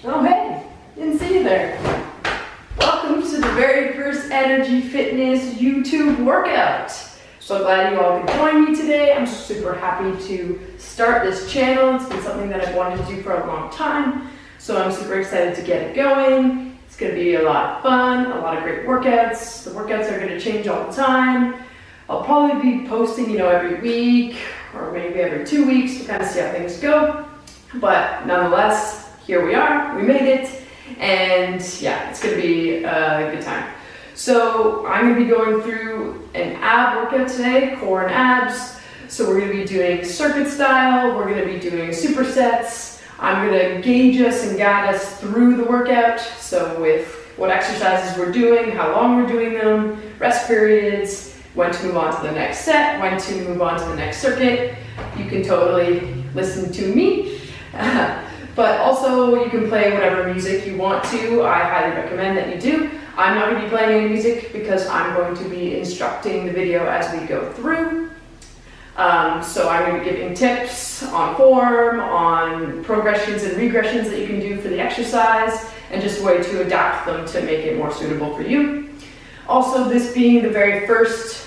Oh hey, didn't see you there. Welcome to the very first NRG Fitness YouTube workout. So glad you all could join me today. I'm super happy to start this channel. It's been something that I've wanted to do for a long time. So I'm super excited to get it going. It's gonna be a lot of fun, a lot of great workouts. The workouts are gonna change all the time. I'll probably be posting, every week or maybe every 2 weeks to kind of see how things go. But nonetheless, here we are, we made it. And yeah, it's gonna be a good time. So I'm gonna be going through an ab workout today, core and abs. So we're gonna be doing circuit style, we're gonna be doing supersets. I'm gonna gauge us and guide us through the workout. So with what exercises we're doing, how long we're doing them, rest periods, when to move on to the next set, when to move on to the next circuit. You can totally listen to me. But also you can play whatever music you want to. I highly recommend that you do. I'm not going to be playing any music because I'm going to be instructing the video as we go through. So I'm going to be giving tips on form, on progressions and regressions that you can do for the exercise, and just a way to adapt them to make it more suitable for you. Also, this being the very first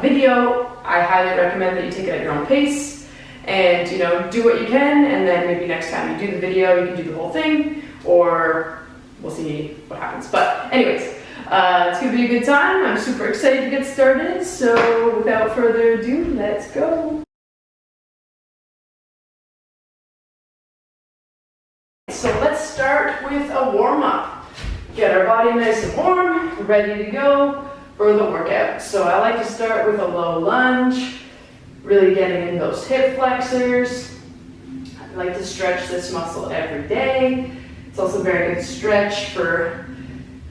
video, I highly recommend that you take it at your own pace and do what you can, and then maybe next time you do the video you can do the whole thing, or we'll see what happens. But anyways, it's gonna be a good time. I'm super excited to get started, so without further ado, let's go. So let's start with a warm-up. Get our body nice and warm, ready to go for the workout. So I like to start with a low lunge, really getting in those hip flexors. I like to stretch this muscle every day. It's also a very good stretch for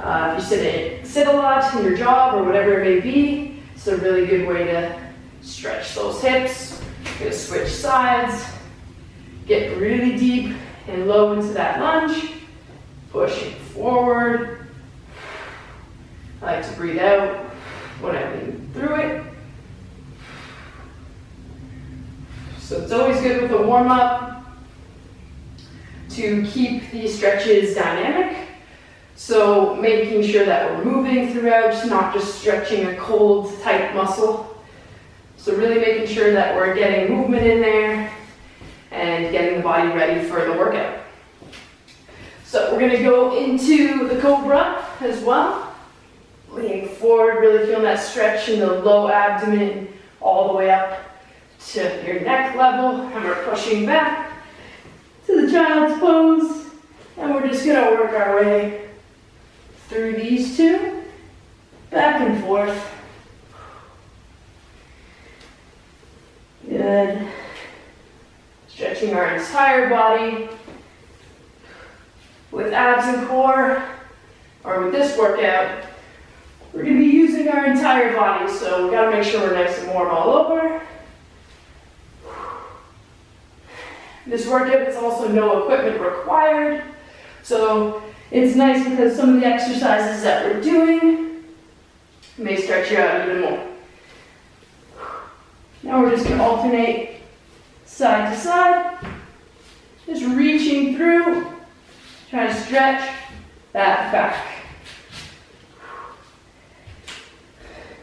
if you sit a lot in your job or whatever it may be. It's a really good way to stretch those hips. You're gonna switch sides, get really deep and low into that lunge, pushing forward. I like to breathe out when I lean through it. So it's always good with a warm-up to keep these stretches dynamic. So making sure that we're moving throughout, not just stretching a cold, tight muscle. So really making sure that we're getting movement in there and getting the body ready for the workout. So we're gonna go into the Cobra as well. Leaning forward, really feeling that stretch in the low abdomen all the way up to your neck level, and we're pushing back to the child's pose, and we're just gonna work our way through these two, back and forth. Good. Stretching our entire body. With abs and core, or with this workout, we're going to be using our entire body, so we got to make sure we're nice and warm all over. This workout is also no equipment required, so it's nice because some of the exercises that we're doing may stretch you out even more. Now we're just going to alternate side to side, just reaching through, trying to stretch that back.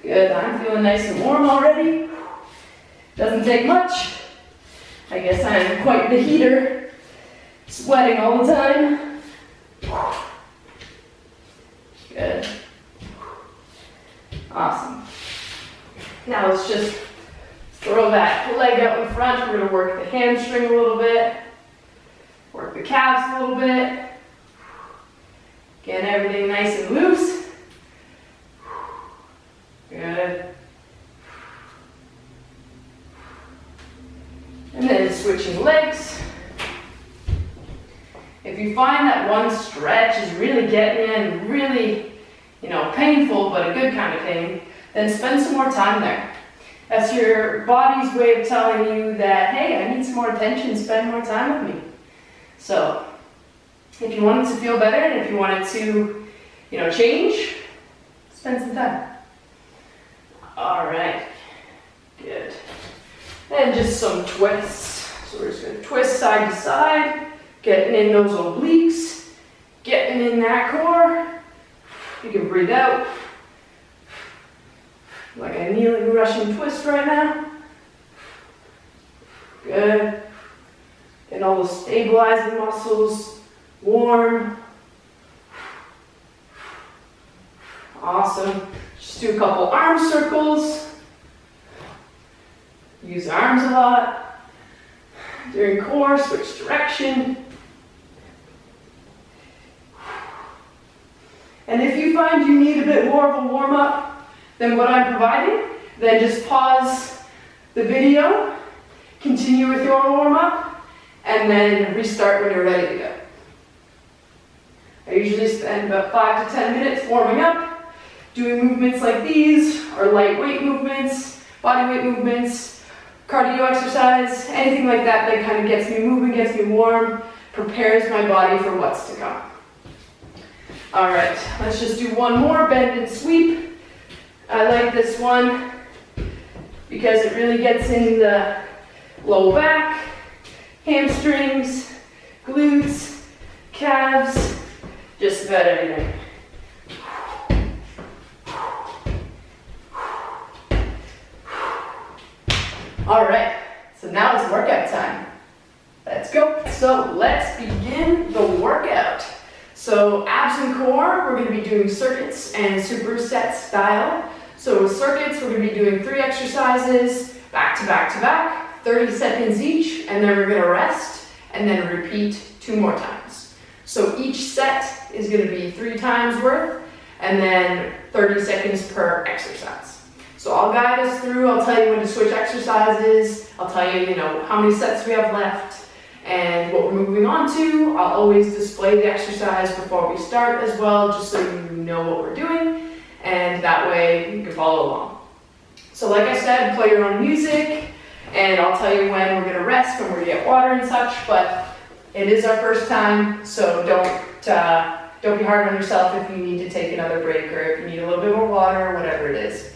Good, I'm feeling nice and warm already. Doesn't take much. I guess I'm quite the heater, sweating all the time. Good. Awesome. Now let's just throw that leg out in front. We're gonna work the hamstring a little bit, work the calves a little bit. Get everything nice and loose. Good. And then switching legs. If you find that one stretch is really getting in, really, painful, but a good kind of pain, then spend some more time there. That's your body's way of telling you that, hey, I need some more attention, spend more time with me. So, if you want it to feel better, and if you want it to, change, spend some time. All right, good. And just some twists. So we're just gonna twist side to side, Getting in those obliques, getting in that core. You can breathe out. Like a kneeling Russian twist right now. Good. Getting all those stabilizing muscles warm. Awesome. Just do a couple arm circles. Use arms a lot. During core, switch direction. And if you find you need a bit more of a warm-up than what I'm providing, then just pause the video, continue with your warm-up, and then restart when you're ready to go. I usually spend about 5 to 10 minutes warming up, doing movements like these, or lightweight movements, body weight movements, cardio exercise, anything like that that kind of gets me moving, gets me warm, prepares my body for what's to come. All right, let's just do one more, bend and sweep. I like this one because it really gets in the low back, hamstrings, glutes, calves, just about everything. All right, so now it's workout time. Let's go. So let's begin the workout. So abs and core, we're going to be doing circuits and superset style. So with circuits, we're going to be doing 3 exercises, back to back to back, 30 seconds each, and then we're going to rest, and then repeat 2 more times. So each set is going to be 3 times worth, and then 30 seconds per exercise. So I'll guide us through, I'll tell you when to switch exercises, I'll tell you, how many sets we have left, and what we're moving on to. I'll always display the exercise before we start as well, just so you know what we're doing, and that way you can follow along. So like I said, play your own music, and I'll tell you when we're gonna rest, when we're gonna get water and such, but it is our first time, so don't be hard on yourself if you need to take another break, or if you need a little bit more water, or whatever it is.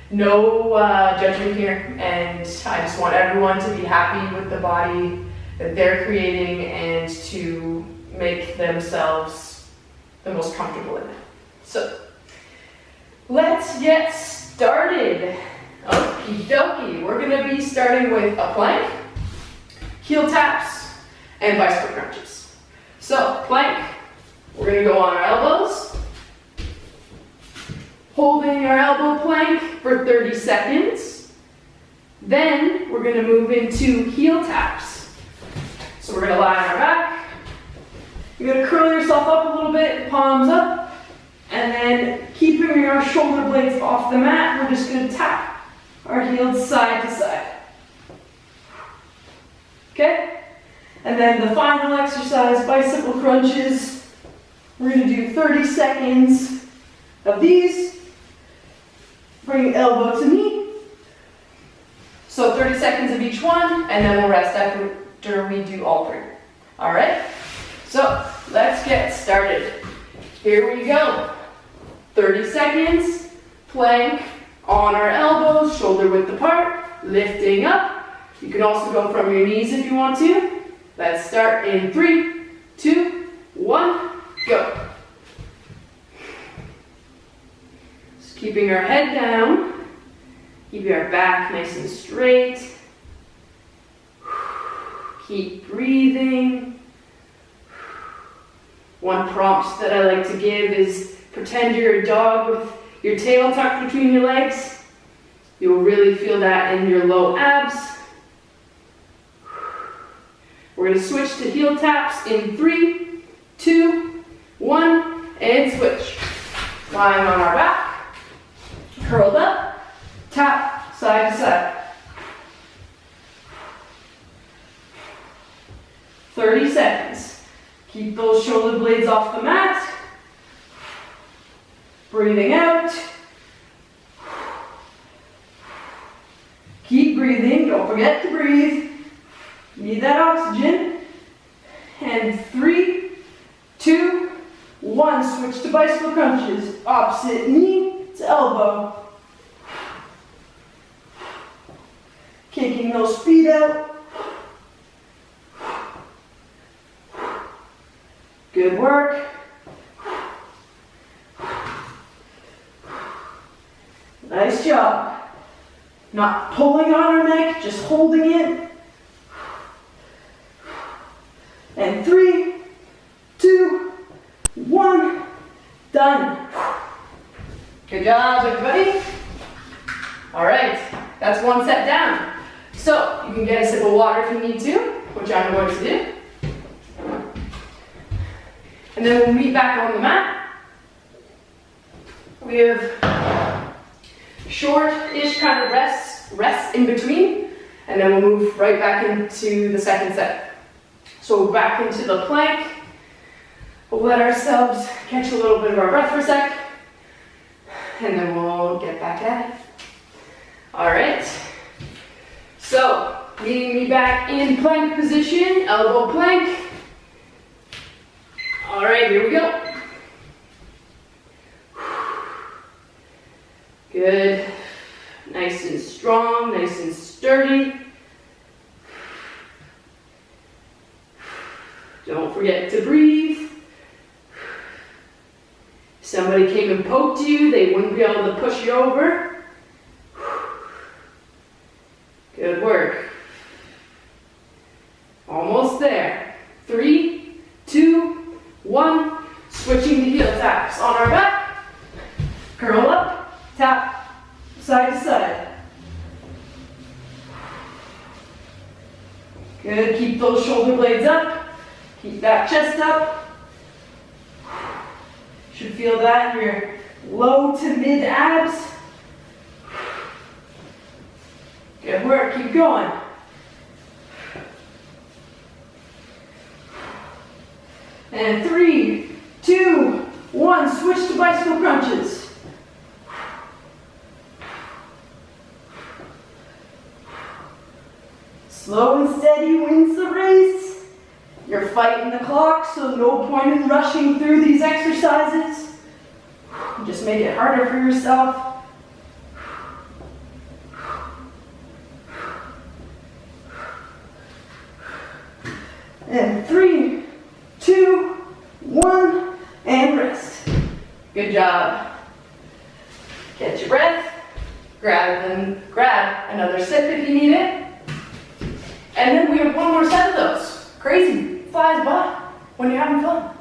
No judgment here, and I just want everyone to be happy with the body that they're creating and to make themselves the most comfortable in it. So, let's get started. Okie dokie. We're going to be starting with a plank, heel taps, and bicycle crunches. So, plank, we're going to go on our elbows, holding our elbow plank for 30 seconds. Then, we're going to move into heel taps. So we're going to lie on our back. You're going to curl yourself up a little bit, palms up, and then keeping our shoulder blades off the mat, we're just going to tap our heels side to side. Okay? And then the final exercise, bicycle crunches. We're going to do 30 seconds of these. Bring elbow to knee. So 30 seconds of each one, and then we'll rest after we do all 3. All right? So let's get started. Here we go. 30 seconds, plank on our elbows, shoulder width apart, lifting up. You can also go from your knees if you want to. Let's start in 3, 2, 1, go. Just keeping our head down, keeping our back nice and straight. Keep breathing. One prompt that I like to give is pretend you're a dog with your tail tucked between your legs. You'll really feel that in your low abs. We're going to switch to heel taps in 3, 2, 1, and switch. Lying on our back, curled up, tap side to side. 30 seconds. Keep those shoulder blades off the mat. Breathing out. Keep breathing. Don't forget to breathe. Need that oxygen. And 3, 2, 1. Switch to bicycle crunches. Opposite knee to elbow. Kicking those feet out. Good work. Nice job. Not pulling on our neck, just holding it. And 3, 2, 1, done. Good job, everybody. All right, that's one set down. So you can get a sip of water if you need to, which I'm going to do. And then we'll meet back on the mat. We have short-ish kind of rests in between, and then we'll move right back into the second set. So back into the plank. We'll let ourselves catch a little bit of our breath for a sec, and then we'll get back at it. All right. So, meeting me back in plank position, elbow plank. All right, here we go. Good. Nice and strong, nice and sturdy. Don't forget to breathe. If somebody came and poked you, they wouldn't be able to push you over. Good work. Almost there. 3, 2, 1. Switching to heel taps on our back. Curl up, tap, side to side. Good, keep those shoulder blades up. Keep that chest up. Should feel that in your low to mid abs. Good work, keep going. And 3, 2, 1, switch to bicycle crunches. Slow and steady wins the race. You're fighting the clock, so no point in rushing through these exercises. Just make it harder for yourself. And 3, 2, 1, and rest. Good job. Catch your breath. Grab another sip if you need it. And then we have one more set of those. Crazy. Flies by when you're having fun.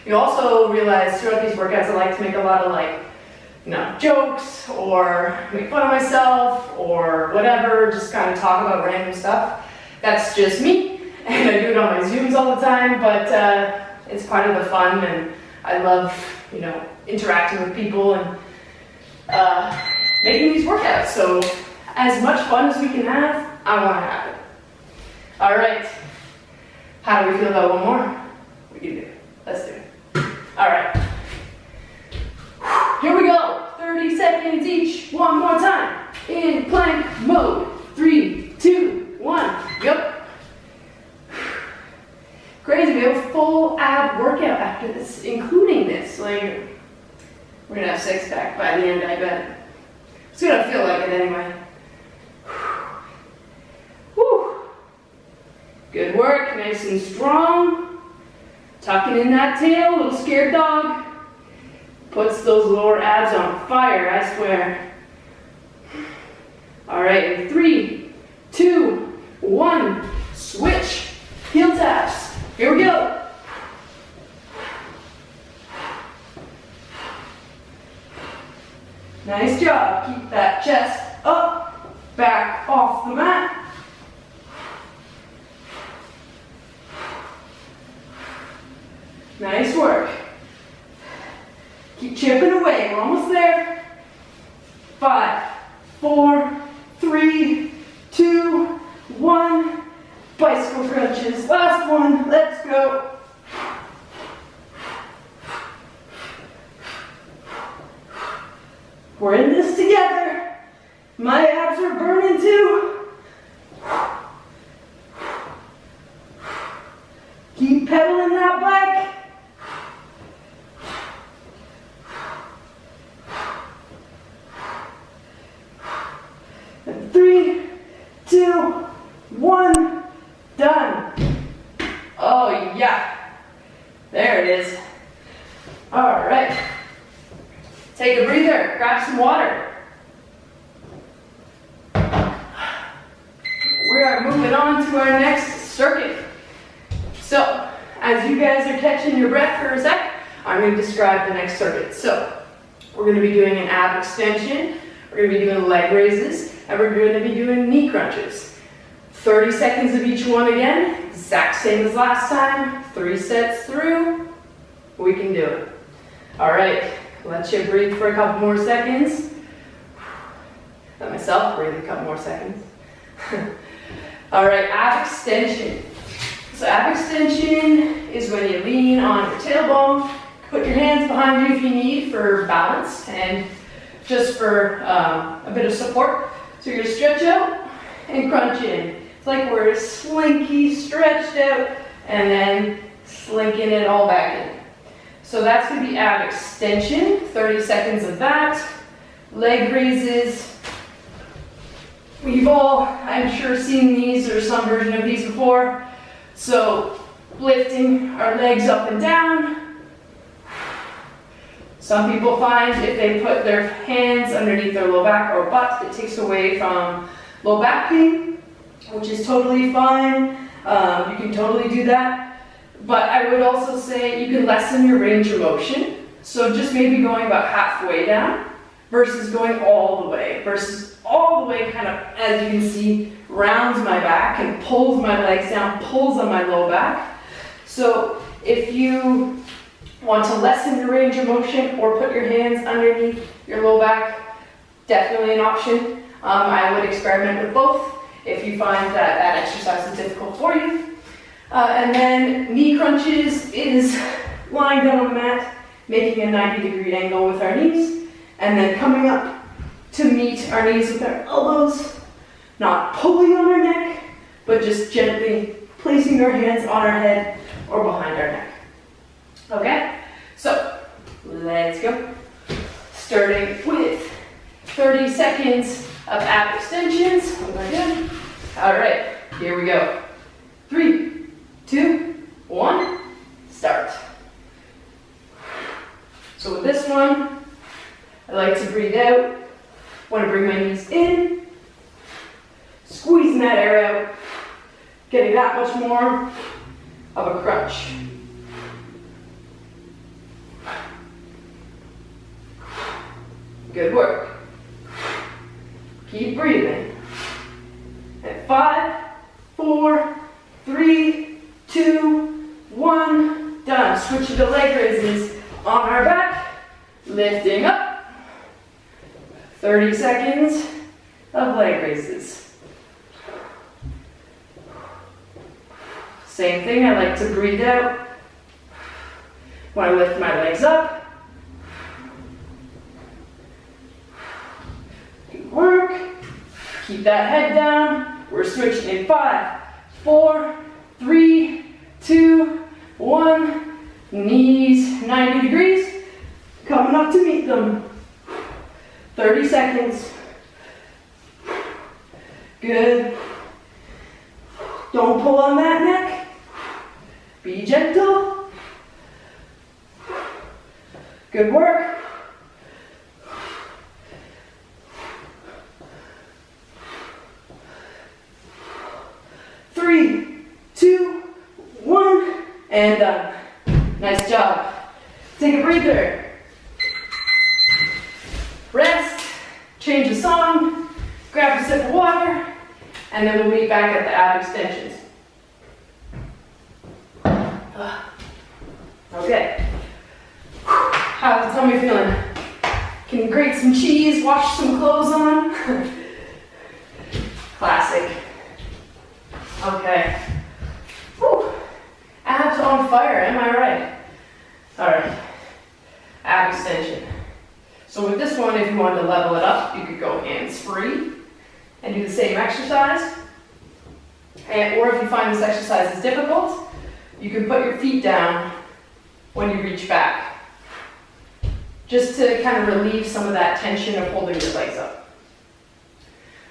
You also realize throughout these workouts I like to make a lot of jokes or make fun of myself or whatever, just kind of talk about random stuff. That's just me. And I do it on my Zooms all the time, but it's part of the fun, and I love, interacting with people and making these workouts. So as much fun as we can have, I want to have it. All right. How do we feel about one more? We can do it. Let's do it. All right. Here we go. 30 seconds each. One more time. In plank mode. 3, 2, 1. Go. Crazy, we have a full ab workout after this, including this. We're gonna have 6-pack by the end, I bet. It's gonna feel like it anyway. Whew. Good work, nice and strong. Tucking in that tail, little scared dog. Puts those lower abs on fire, I swear. All right, in 3, 2, 1, switch. Heel taps. Here we go. Nice job. Keep that chest up, back off the mat. Nice work. Keep chipping away. We're almost there. 5, 4, 3, 2, 1. Bicycle crunches. Last one. Let's go. We're in this together. My abs are burning too. Keep pedaling that bike. And 3, 2, 1. Done. Oh yeah. There it is. All right. Take a breather, grab some water. We are moving on to our next circuit. So, as you guys are catching your breath for a sec, I'm going to describe the next circuit. So, we're going to be doing an ab extension, we're going to be doing leg raises, and we're going to be doing knee crunches. 30 seconds of each one again, exact same as last time, 3 sets through, we can do it. All right, let you breathe for a couple more seconds. Let myself breathe a couple more seconds. All right, ab extension. So ab extension is when you lean on your tailbone, put your hands behind you if you need for balance and just for a bit of support. So you're gonna stretch out and crunch in. It's like we're slinky, stretched out, and then slinking it all back in. So that's gonna be ab extension, 30 seconds of that. Leg raises. We've all, I'm sure, seen these or some version of these before. So lifting our legs up and down. Some people find if they put their hands underneath their low back or butt, it takes away from low back pain, which is totally fine. You can totally do that. But I would also say you can lessen your range of motion. So just maybe going about halfway down versus going all the way. Versus all the way kind of, as you can see, rounds my back and pulls my legs down, pulls on my low back. So if you want to lessen your range of motion or put your hands underneath your low back, definitely an option. I would experiment with both if you find that that exercise is difficult for you. And then knee crunches is lying down on the mat, making a 90-degree angle with our knees, and then coming up to meet our knees with our elbows, not pulling on our neck, but just gently placing our hands on our head or behind our neck. Okay, so let's go. Starting with 30 seconds of ab extensions. Good. All right, here we go. 3, 2, 1, start. So with this one, I like to breathe out. Want to bring my knees in, squeezing that air out, getting that much more of a crunch. Good work. Keep breathing. At 5, 4, 3, 2, 1, done. Switch to leg raises on our back, lifting up. 30 seconds of leg raises. Same thing, I like to breathe out when I lift my legs up. Good work. Keep that head down. We're switching in 5, 4, 3, 2, 1. Knees 90 degrees. Coming up to meet them. 30 seconds. Good. Don't pull on that neck. Be gentle. Good work. Three, 2, 1, and done. Nice job. Take a breather. Rest, change the song, grab a sip of water, and then we'll meet back at the ab extensions. Okay. How's the tummy feeling? Can you grate some cheese, wash some clothes on? Classic. Okay. Whew. Abs on fire, am I right? All right. Ab extension. So with this one, if you wanted to level it up, you could go hands-free and do the same exercise. Or if you find this exercise is difficult, you can put your feet down when you reach back, just to kind of relieve some of that tension of holding your legs up.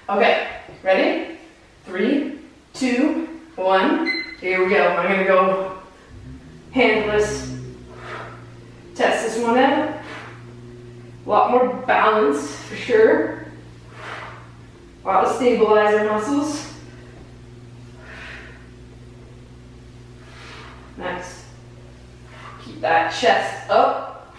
Okay, ready? 3, 2, 1, here we go. I'm gonna go handless. Test this one out. A lot more balance for sure. A lot of stabilizer muscles. Nice. Keep that chest up.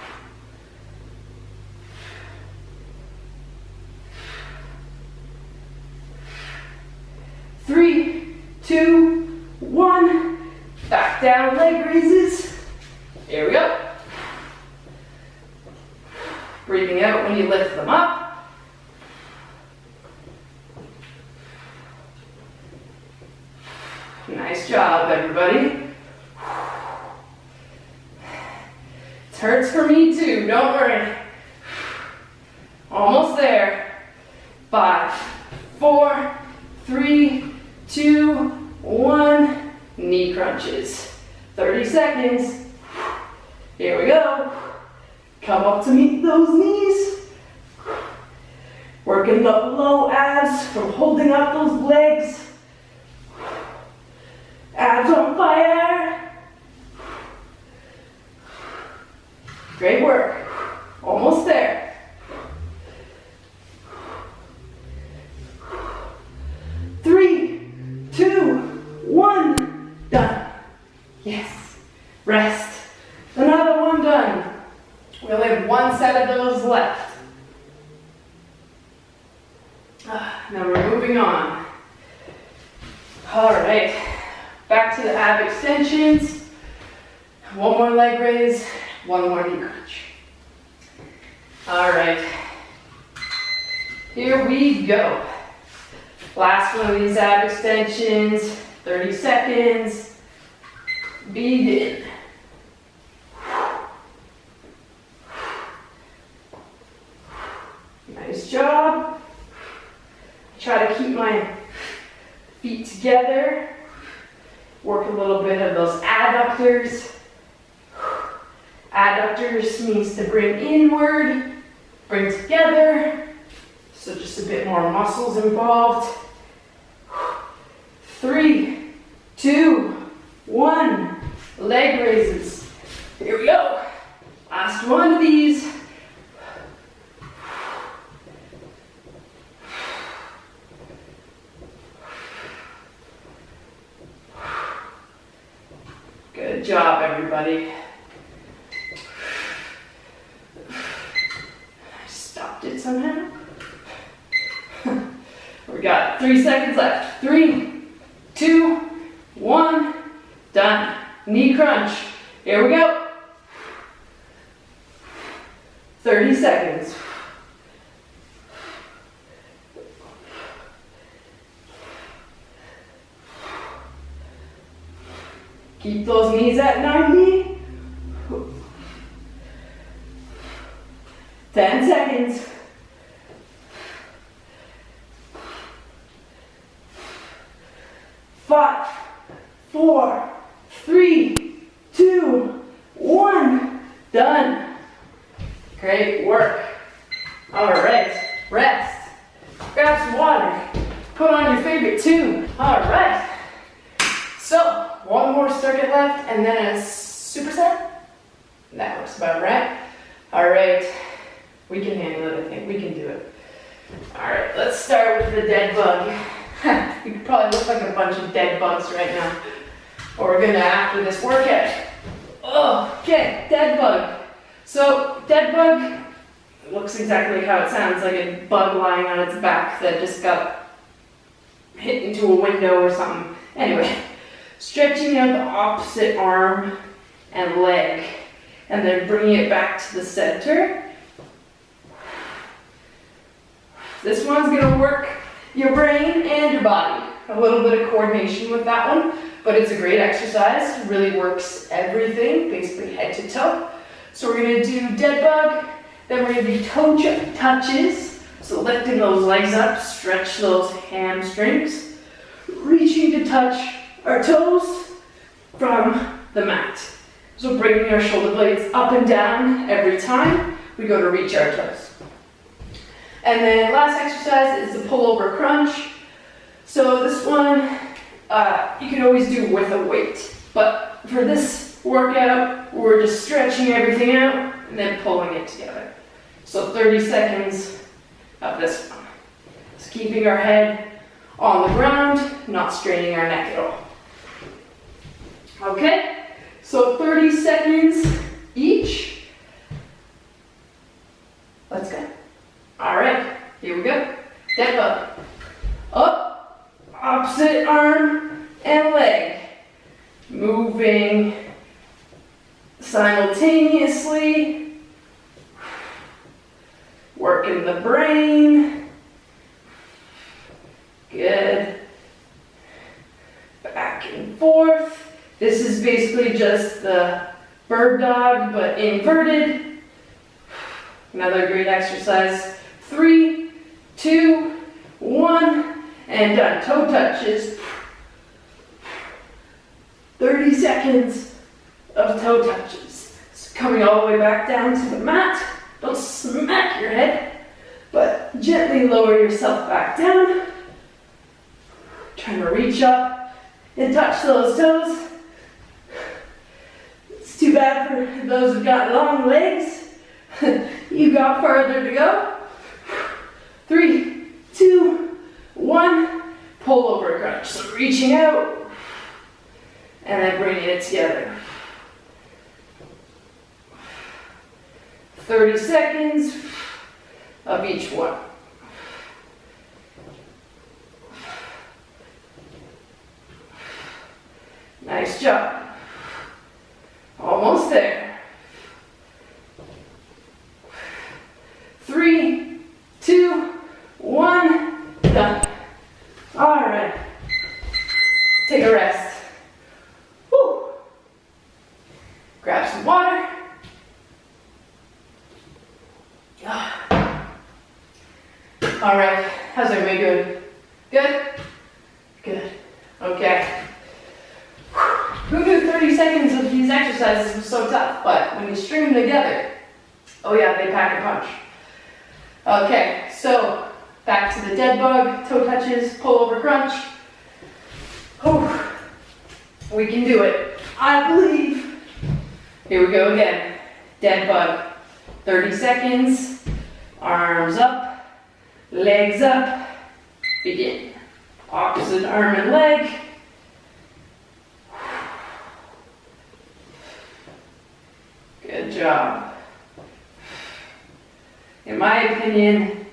Three, two, one. Back down, leg raises. Here we go. Breathing out when you lift them up. Nice job, everybody. It hurts for me too, don't worry. Almost there. 5, 4, 3, 2, 1. Knee crunches. 30 seconds. Here we go. Come up to meet those knees. Working the low abs from holding up those legs. Abs on fire. Great work. Almost there. 3, 2, 1. Done. Yes. Rest. Another one done. We only have one set of those left. Now we're moving on. All right, back to the ab extensions. One more leg raise, one more knee crunch. All right, here we go. Last one of these ab extensions, 30 seconds. Begin. Nice job. Try to keep my feet together. Work a little bit of those adductors. Adductors means to bring inward, bring together. So just a bit more muscles involved. 3, 2, 1. Leg raises. Here we go. Last one of these. Good job, everybody. I stopped it somehow. We got 3 seconds left. 3, 2, 1. Done. Knee crunch. Here we go. 30 seconds. Keep those knees at 90. 10 seconds. 5, 4, 3, 2, 1. Done. Great work. All right, rest. Grab some water. Put on your favorite tune. All right. So, one more circuit left and then a superset. That looks about right. All right, we can handle it, I think. We can do it. All right, let's start with the dead bug. You could probably look like a bunch of dead bugs right now. Or we're gonna after this workout. Oh, okay, dead bug. So, dead bug looks exactly like how it sounds, like a bug lying on its back that just got hit into a window or something. Anyway. Stretching out the opposite arm and leg, and then bringing it back to the center. This one's gonna work your brain and your body. A little bit of coordination with that one, but it's a great exercise. It really works everything, basically head to toe. So we're gonna do dead bug, then we're gonna do toe touches. So lifting those legs up, stretch those hamstrings, reaching to touch our toes from the mat. So bringing our shoulder blades up and down every time we go to reach our toes. And then last exercise is the pullover crunch. So this one, you can always do with a weight. But for this workout, we're just stretching everything out and then pulling it together. So 30 seconds of this one. Just keeping our head on the ground, not straining our neck at all. Okay, so 30 seconds each. Let's go. All right, here we go. Deadbug. Up, opposite arm and leg. Moving simultaneously. Working the brain. Good. Back and forth. This is basically just the bird dog, but inverted. Another great exercise. 3, 2, 1, and done. Toe touches. 30 seconds of toe touches. So coming all the way back down to the mat. Don't smack your head, but gently lower yourself back down. Trying to reach up and touch those toes. It's too bad for those who've got long legs. You got farther to go. 3, 2, 1. Pullover crunch. So reaching out and then bringing it together. 30 seconds of each one. Nice job. Almost there. 3, 2, 1, done. All right. Take a rest. Woo. Grab some water. All right, how's everybody doing? Good? Good. Okay. Who knew 30 seconds of these exercises was so tough? But when you string them together, oh yeah, they pack a punch. Okay, so back to the dead bug, toe touches, pullover crunch. Whew. We can do it. I believe. Here we go again. Dead bug. 30 seconds. Arms up. Legs up. Begin. Opposite arm and leg. Good job. In my opinion,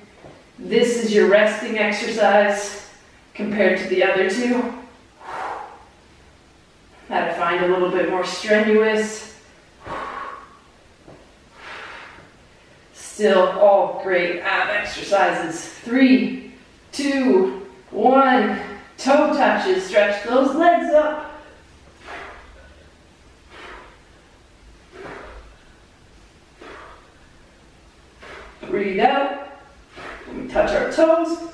this is your resting exercise compared to the other two that I find a little bit more strenuous. Still all great ab exercises. 3, 2, 1. Toe touches. Stretch those legs up. Breathe out. We touch our toes.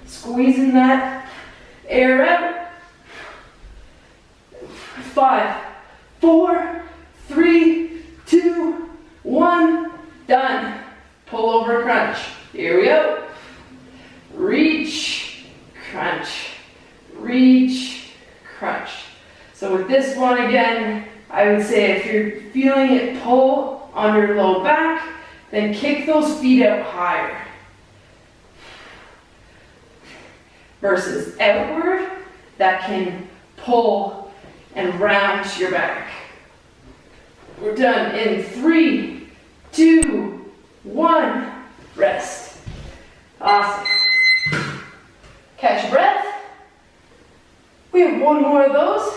Squeezing that air out. 5, 4, 3, 2, 1. Done. Pullover crunch. Here we go. Reach, crunch. Reach, crunch. So with this one again, I would say if you're feeling it pull on your low back, then kick those feet out higher. Versus outward, that can pull and round your back. We're done in 3, 2, 1. Rest. Awesome. Catch your breath. We have one more of those.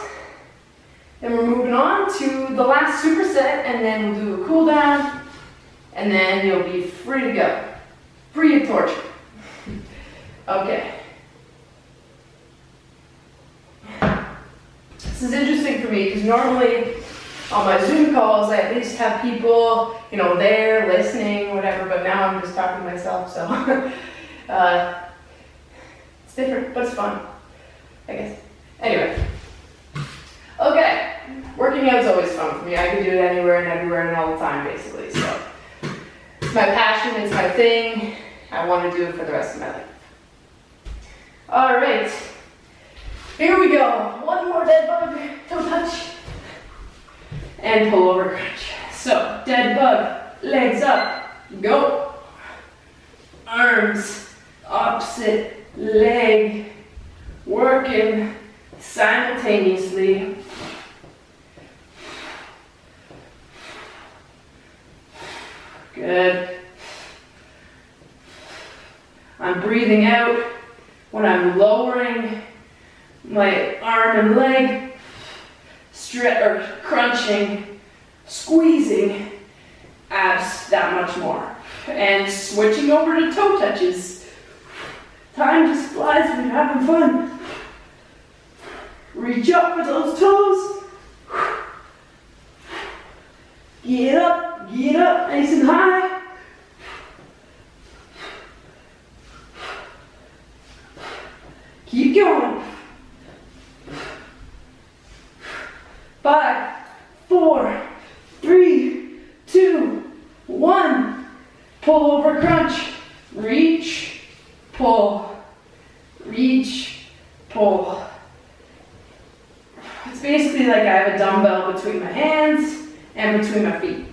Then we're moving on to the last superset, and then we'll do a cool down, and then you'll be free to go. Free of torture. Okay. This is interesting for me because normally on my Zoom calls I at least have people, there listening, whatever, but now I'm just talking to myself, so it's different, but it's fun, I guess. Anyway. Okay, working out is always fun for me. I can do it anywhere and everywhere and all the time, basically. So it's my passion, it's my thing. I want to do it for the rest of my life. All right, here we go. One more dead bug, toe touch, and pullover crunch. So, dead bug, legs up, go. Arms, opposite leg, working simultaneously. Good. I'm breathing out when I'm lowering my arm and leg, crunching, squeezing abs that much more. And switching over to toe touches. Time just flies when you're having fun. Reach up with those toes. Get up, nice and high. Keep going. 5, 4, 3, 2, 1. Pullover crunch. Reach, pull, reach, pull. It's basically like I have a dumbbell between my hands and between my feet.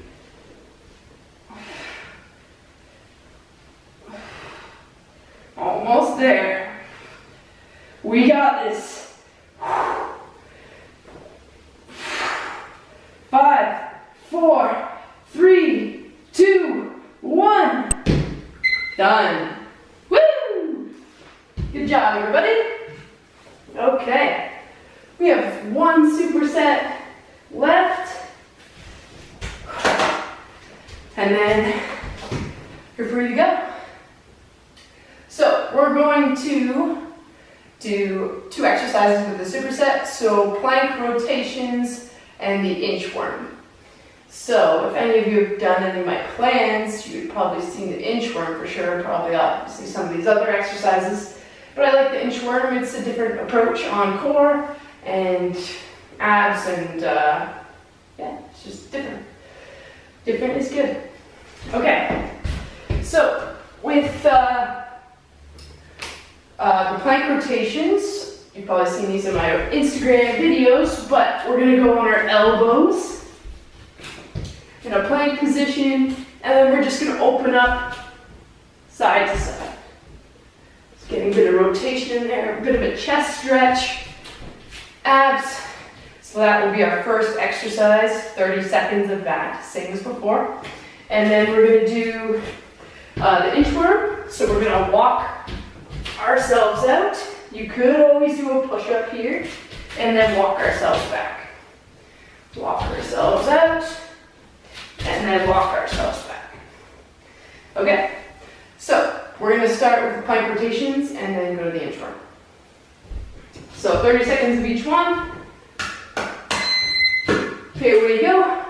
Almost there. We got this. 5, 4, 3, 2, 1. Done. Woo! Good job, everybody. Okay. We have one superset left. And then you're free to go. So we're going to do 2 exercises with the superset. So plank rotations and the inchworm. So if any of you have done any of my plans, you've probably seen the inchworm for sure, probably obviously some of these other exercises. But I like the inchworm. It's a different approach on core and abs and yeah, it's just different. Different is good. Okay, so with the plank rotations, you've probably seen these in my Instagram videos, but we're gonna go on our elbows in a plank position, and then we're just gonna open up side to side. Just getting a bit of rotation in there, a bit of a chest stretch, abs. So that will be our first exercise, 30 seconds of that, same as before. And then we're gonna do the inchworm. So we're gonna walk ourselves out. You could always do a push-up here, and then walk ourselves back. Walk ourselves out, and then walk ourselves back. Okay, so we're gonna start with the plank rotations and then go to the inchworm. So 30 seconds of each one. Here we go.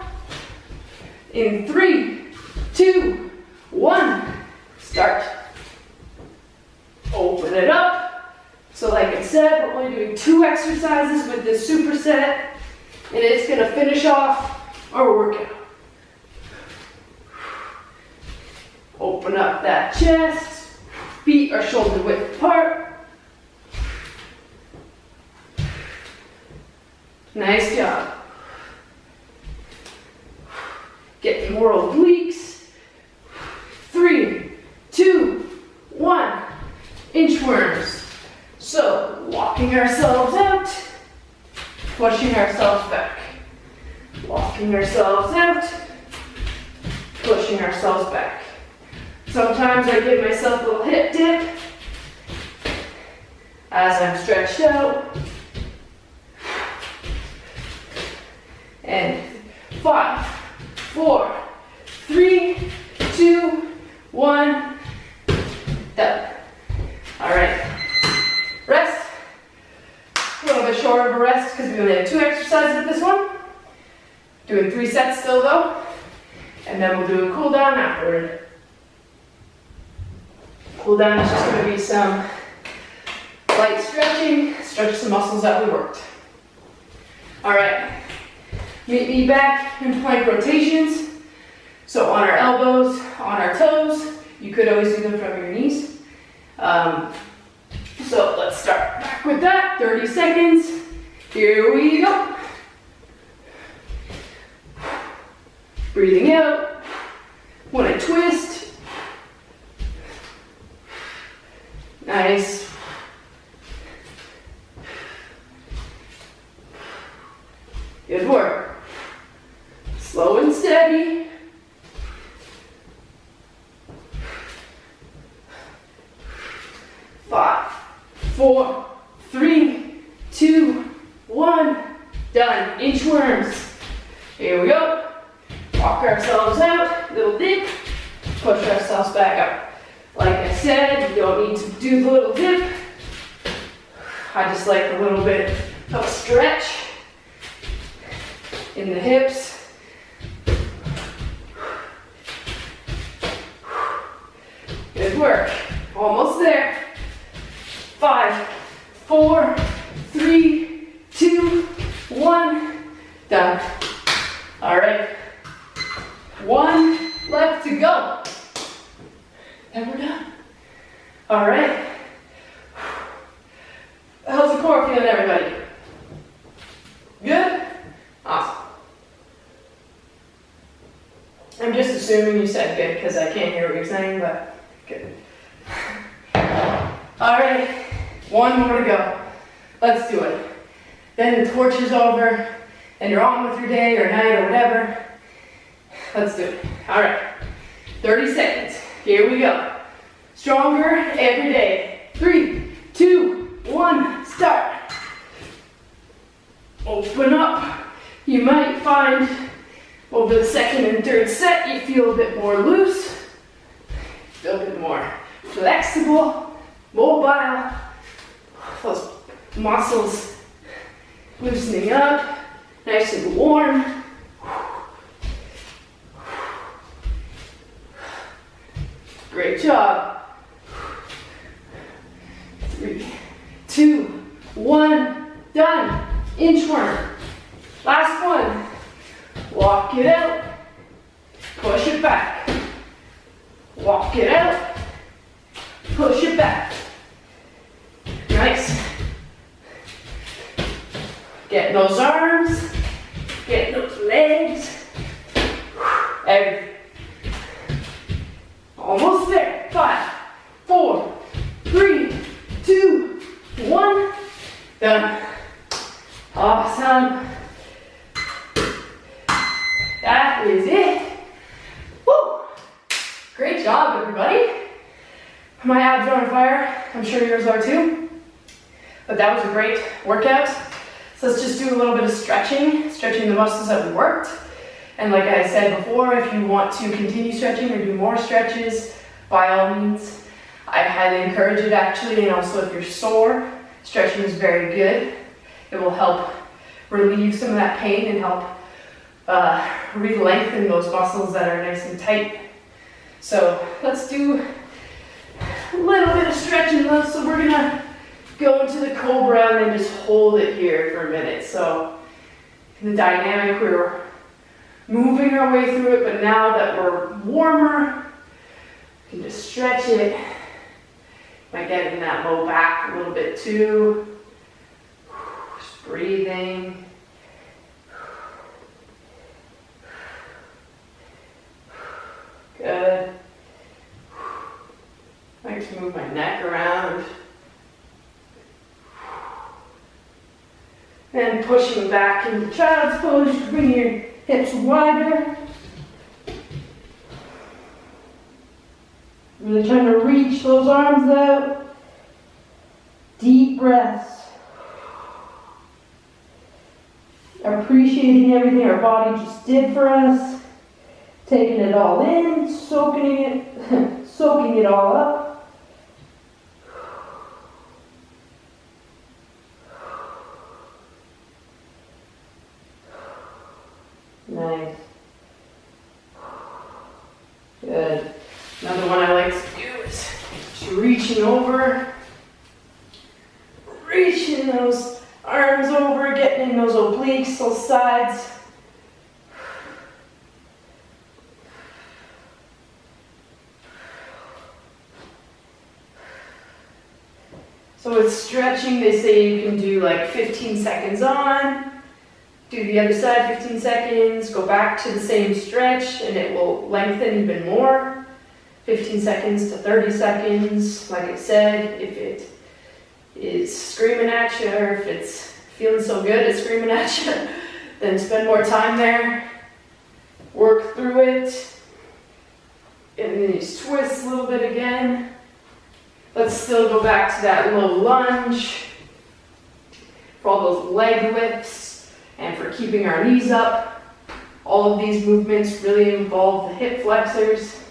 In 3, 2, 1, start. Open it up. So like I said, we're only doing 2 exercises with this superset, and it's gonna finish off our workout. Open up that chest. Feet are shoulder width apart. Nice job. Get more obliques. 3, 2, 1. Inchworms. So, walking ourselves out, pushing ourselves back. Walking ourselves out, pushing ourselves back. Sometimes I give myself a little hip dip as I'm stretched out. And 5, 4, 3, 2, 1, done. All right, rest. A little bit shorter of a rest because we only have 2 exercises with this one. Doing 3 sets still though, and then we'll do a cool down afterward. Cool down is just going to be some light stretching, stretch some muscles that we worked. All right, meet me back in plank rotations. So on our elbows, on our toes, you could always do them from your knees. So let's start back with that. 30 seconds. Here we go. Breathing out. When I twist. Nice. Good work. Slow and steady. Five, four, three, two, one. Done. Inchworms. Here we go. Walk ourselves out. Little dip. Push ourselves back up. Like I said, you don't need to do the little dip. I just like a little bit of stretch in the hips. Good work. Almost there. 5, 4, 3, 2, 1. Done. All right. 1 left to go. And we're done. All right. How's the core feeling, everybody? Good? Awesome. I'm just assuming you said good because I can't hear what you're saying, but good. All right, 1 more to go. Let's do it. Then the torch is over and you're on with your day or night or whatever. Let's do it. All right, 30 seconds. Here we go. Stronger every day. 3, 2, 1, start. Open up. You might find over the second and third set, you feel a bit more loose, feel a bit more flexible, mobile, those muscles loosening up, nice and warm. Great job. 3, 2, 1, done. Inchworm. Last one. Walk it out. Push it back. Walk it out. Push it back. Nice. Get those arms. Get those legs. Everything. Almost there. 5, 4, 3, 2, 1. Done. Awesome. That is it. Woo! Great job, everybody. My abs are on fire. I'm sure yours are too. But that was a great workout. So let's just do a little bit of stretching the muscles that we worked. And like I said before, if you want to continue stretching or do more stretches, by all means, I highly encourage it actually. And also if you're sore, stretching is very good. It will help relieve some of that pain and help re-lengthen those muscles that are nice and tight. So let's do a little bit of stretching though. So we're gonna go into the Cobra and then just hold it here for a minute. So in the dynamic, we're moving our way through it, but now that we're warmer, we can just stretch it. Might get in that low back a little bit too. Just breathing. Good. I like to move my neck around. And pushing back into child's pose, you bring your hips wider. Really trying to reach those arms out. Deep breaths. Appreciating everything our body just did for us. Taking it all in, soaking it all up. Nice. Good. Another one I like to do is just reaching over, reaching those arms over, getting in those obliques, those sides. So with stretching, they say you can do like 15 seconds on, do the other side 15 seconds, go back to the same stretch, and it will lengthen even more. 15 seconds to 30 seconds. Like I said, if it is screaming at you, or if it's feeling so good it's screaming at you, then spend more time there. Work through it. And then just twist a little bit again. Let's still go back to that low lunge for all those leg lifts and for keeping our knees up. All of these movements really involve the hip flexors.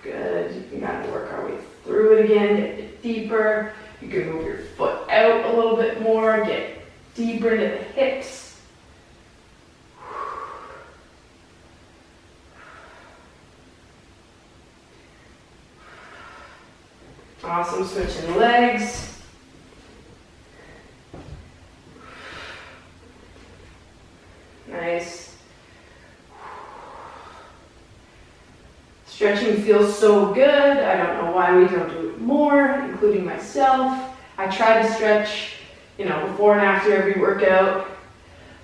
Good. You can kind of work our way through it again, get a bit deeper. You can move your foot out a little bit more, get deeper into the hips. Awesome, switching legs. Nice. Stretching feels so good. I don't know why we don't do it more, including myself. I try to stretch, before and after every workout,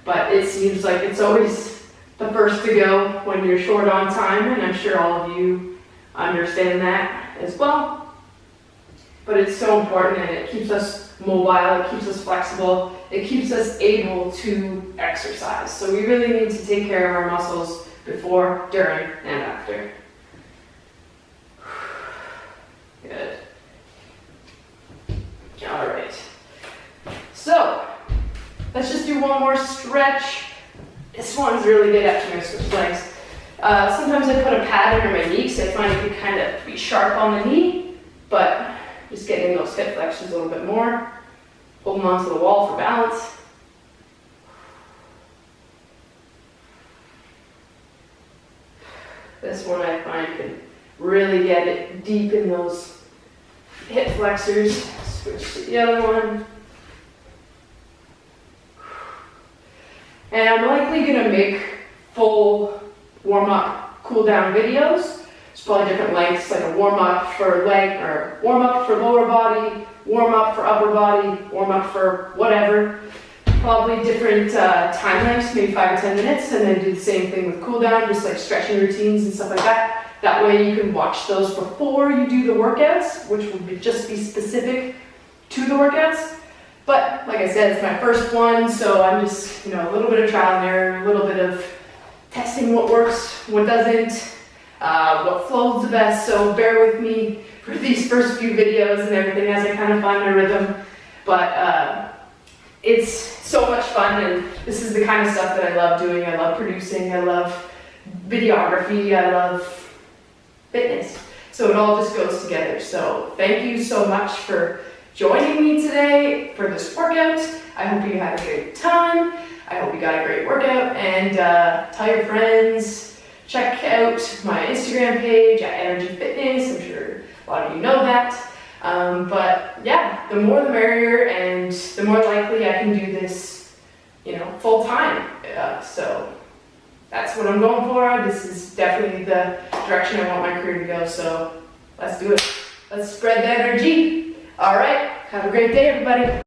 but it seems like it's always the first to go when you're short on time, and I'm sure all of you understand that as well. But it's so important, and it keeps us mobile, it keeps us flexible, it keeps us able to exercise. So we really need to take care of our muscles before, during, and after. Good. All right. So let's just do one more stretch. This one's really good after I switch legs. Sometimes I put a pad under my knee because I find it can kind of be sharp on the knee, but just getting those hip flexors a little bit more, holding onto the wall for balance. This one I find can really get it deep in those hip flexors. Switch to the other one. And I'm likely going to make full warm-up, cool-down videos. It's probably different lengths, like a warm-up for leg, or warm-up for lower body, warm-up for upper body, warm-up for whatever. Probably different time lengths, maybe 5 or 10 minutes, and then do the same thing with cool-down, just like stretching routines and stuff like that. That way you can watch those before you do the workouts, which will just be specific to the workouts. But like I said, it's my first one, so I'm just, a little bit of trial and error, a little bit of testing what works, what doesn't, what flows the best. So bear with me for these first few videos and everything as I kind of find my rhythm. But it's so much fun, and this is the kind of stuff that I love doing. I love producing, I love videography, I love fitness. So it all just goes together. So thank you so much for joining me today for this workout. I hope you had a great time. I hope you got a great workout, and tell your friends, check out my Instagram page at NRG Fitness. I'm sure a lot of you know that. But yeah, the more the merrier, and the more likely I can do this, full time. So that's what I'm going for. This is definitely the direction I want my career to go. So let's do it. Let's spread the energy. All right. Have a great day, everybody.